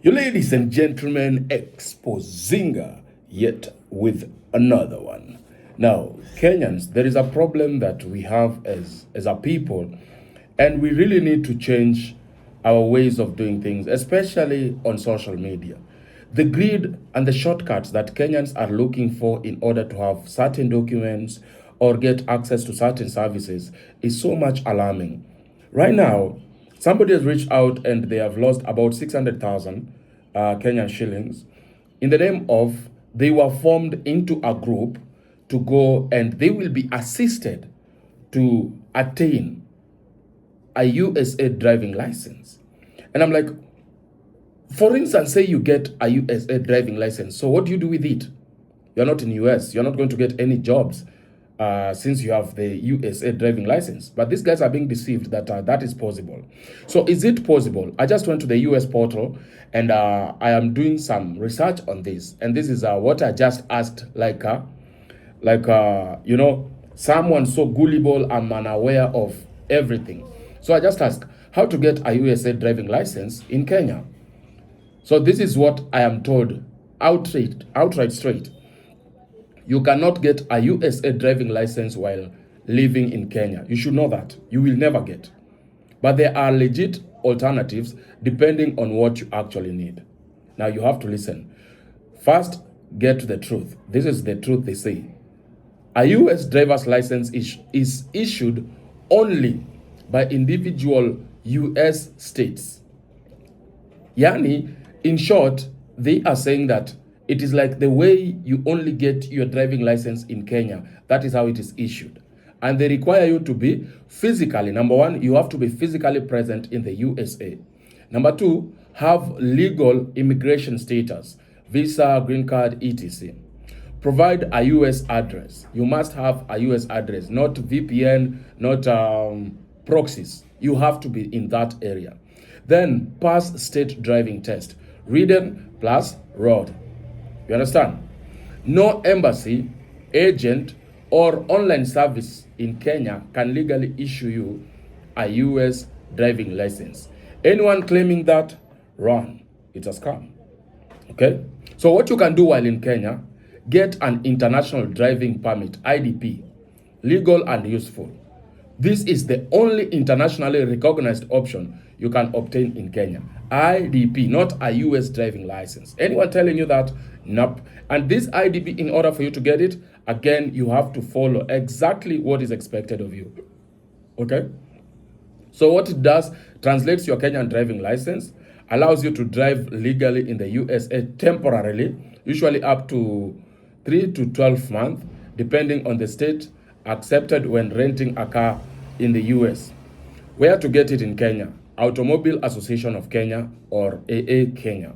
You ladies and gentlemen, exposinga yet with another one. Now, Kenyans, there is a problem that we have as a people, and we really need to change our ways of doing things, especially on social media. The greed and the shortcuts that Kenyans are looking for in order to have certain documents or get access to certain services is so much alarming. Right now, somebody has reached out and they have lost about 600,000 Kenyan shillings in the name of they were formed into a group to go and they will be assisted to attain a USA driving license. And I'm like, for instance, say you get a USA driving license. So what do you do with it? You're not in US. You're not going to get any jobs since you have the USA driving license. But these guys are being deceived that that is possible. So is it possible? I just went to the US portal and I am doing some research on this. And this is what I just asked, someone so gullible and unaware of everything. So I just asked how to get a USA driving license in Kenya. So this is what I am told outright straight. You cannot get a USA driving license while living in Kenya. You should know that. You will never get. But there are legit alternatives depending on what you actually need. Now you have to listen. First, get to the truth. This is the truth they say. A US driver's license is issued only by individual US states. Yani, in short, they are saying that it is like the way you only get your driving license in Kenya. That is how it is issued. And they require you to be physically, number one, you have to be physically present in the USA. Number two, have legal immigration status, visa, green card, etc. Provide a US address. You must have a US address, not VPN, not proxies. You have to be in that area. Then pass state driving test, written plus road. You understand? No embassy, agent, or online service in Kenya can legally issue you a US driving license. Anyone claiming that, run. It's a scam. Okay? So what you can do while in Kenya, get an international driving permit, IDP, legal and useful. This is the only internationally recognized option you can obtain in Kenya. IDP, not a US driving license. Anyone telling you that? Nope. And this IDP, in order for you to get it, again, you have to follow exactly what is expected of you. Okay? So what it does, translates your Kenyan driving license, allows you to drive legally in the USA temporarily, usually up to 3 to 12 months, depending on the state, accepted when renting a car in the US. Where to get it in Kenya? Automobile Association of Kenya or AA Kenya.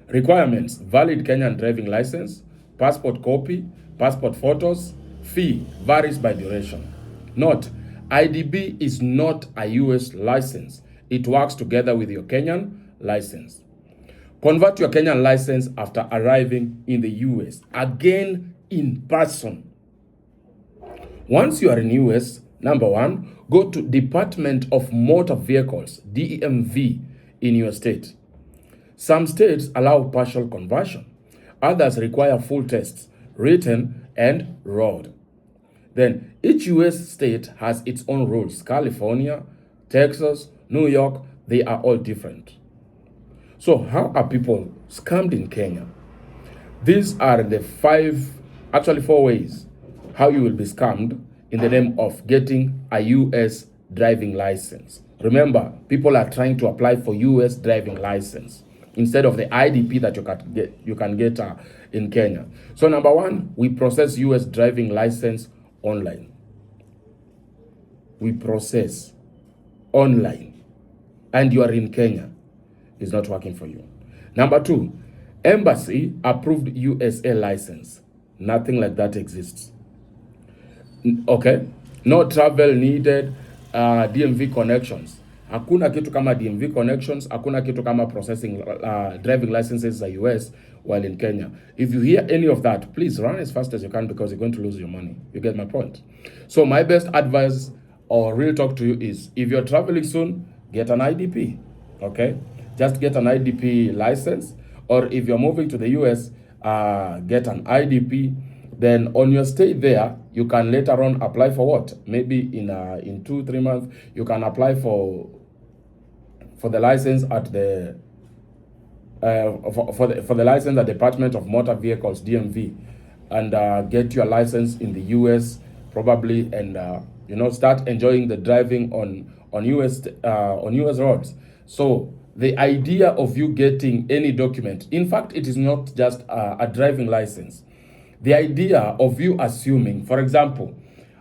Requirements: valid Kenyan driving license, passport copy, passport photos. Fee varies by duration. Note, IDB is not a US license. It works together with your Kenyan license. Convert your Kenyan license after arriving in the US, again in person. Once you are in US, number one, go to Department of Motor Vehicles, DEMV, in your state. Some states allow partial conversion. Others require full tests, written and road. Then each US state has its own rules. California, Texas, New York, they are all different. So how are people scammed in Kenya? These are the four ways how you will be scammed in the name of getting a US driving license. Remember, people are trying to apply for US driving license instead of the IDP that you can get in Kenya. So number one, we process US driving license online. We process online, and you are in Kenya. It's not working for you. Number two, embassy approved USA license. Nothing like that exists. Okay, no travel needed. DMV connections, hakuna kitu kama DMV connections, hakuna kitu kama processing driving licenses za US while in Kenya. If you hear any of that, please run as fast as you can, because you're going to lose your money. You get my point? So my best advice or real talk to you is, if you're traveling soon, get an IDP. Okay, just get an IDP license, or if you're moving to the US, get an IDP. Then on your stay there, you can later on apply for what? Maybe in 2-3 months, you can apply for the license at the for the license at the Department of Motor Vehicles, DMV, and get your license in the US probably, and start enjoying the driving on US roads. So the idea of you getting any document, in fact, it is not just a driving license. The idea of you assuming, for example,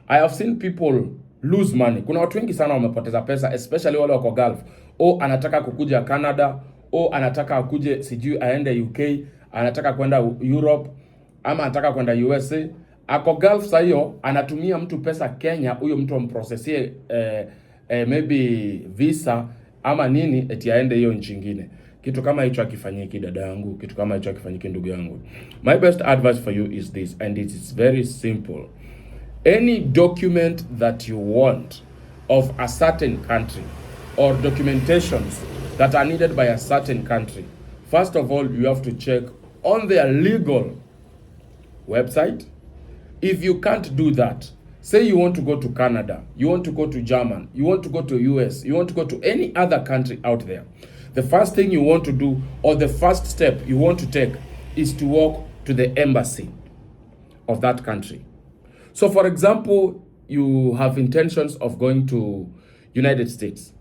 I have seen people lose money. Kuna watu wengi sana wamepoteza pesa, especially wale wako Gulf. O anataka kukuja Canada, o anataka akuje sijui aende UK, anataka kwenda Europe, ama anataka kwenda USA. Ako Gulf saa hiyo anatumia mtu pesa Kenya, huyo mtu amprocesie maybe visa ama nini, eti aende hiyo nchi nyingine. Kitu kama hicho akifanyiki dada yangu, kitu kama hicho akifanyiki ndugu yangu. My best advice for you is this, and it is very simple. Any document that you want of a certain country, or documentations that are needed by a certain country, first of all, you have to check on their legal website. If you can't do that, say you want to go to Canada, you want to go to Germany, you want to go to US, you want to go to any other country out there, the first thing you want to do, or the first step you want to take, is to walk to the embassy of that country. So for example, you have intentions of going to United States.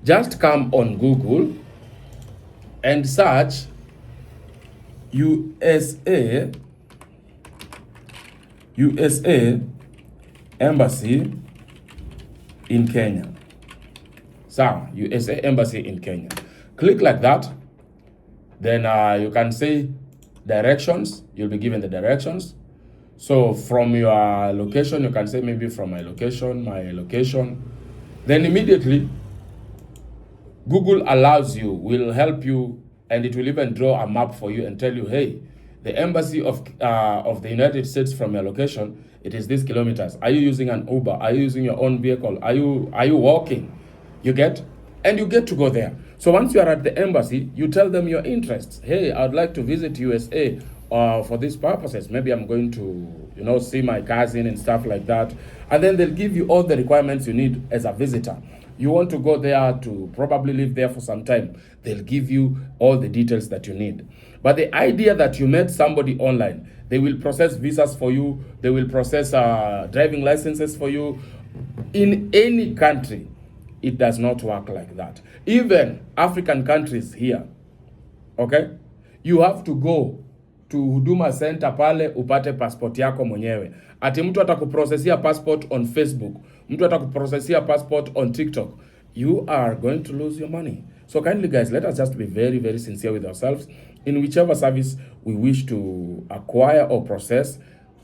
Just come on Google and search USA Embassy in Kenya. So, USA Embassy in Kenya. Click like that. Then you can say directions. You'll be given the directions. So from your location, you can say maybe from my location. Then immediately, Google will help you, and it will even draw a map for you and tell you, hey, the embassy of the United States from your location, it is these kilometers. Are you using an Uber? Are you using your own vehicle? Are you walking? You get? And you get to go there. So once you are at the embassy, you tell them your interests. Hey, I'd like to visit USA for these purposes. Maybe I'm going to, see my cousin and stuff like that. And then they'll give you all the requirements you need as a visitor. You want to go there to probably live there for some time, they'll give you all the details that you need. But the idea that you met somebody online, they will process visas for you, they will process driving licenses for you. In any country, it does not work like that. Even African countries here, okay? You have to go to Huduma Center pale upate passport yako mwenyewe. Ati mtu atakuprocessia passport on Facebook, mtu atakuprocessia passport on TikTok. You are going to lose your money. So kindly guys, let us just be very, very sincere with ourselves. In whichever service we wish to acquire or process,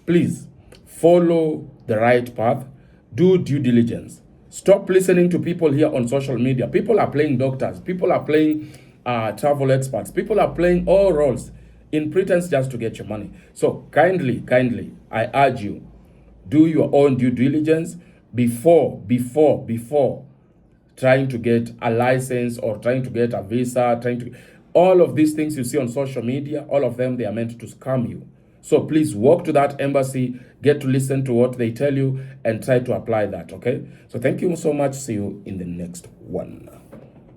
please follow the right path, do due diligence. Stop listening to people here on social media. People are playing doctors, people are playing travel experts, people are playing all roles in pretense just to get your money. So kindly, I urge you, do your own due diligence before trying to get a license or trying to get a visa, all of these things you see on social media, all of them, they are meant to scam you. So please walk to that embassy, get to listen to what they tell you, and try to apply that, okay? So thank you so much. See you in the next one.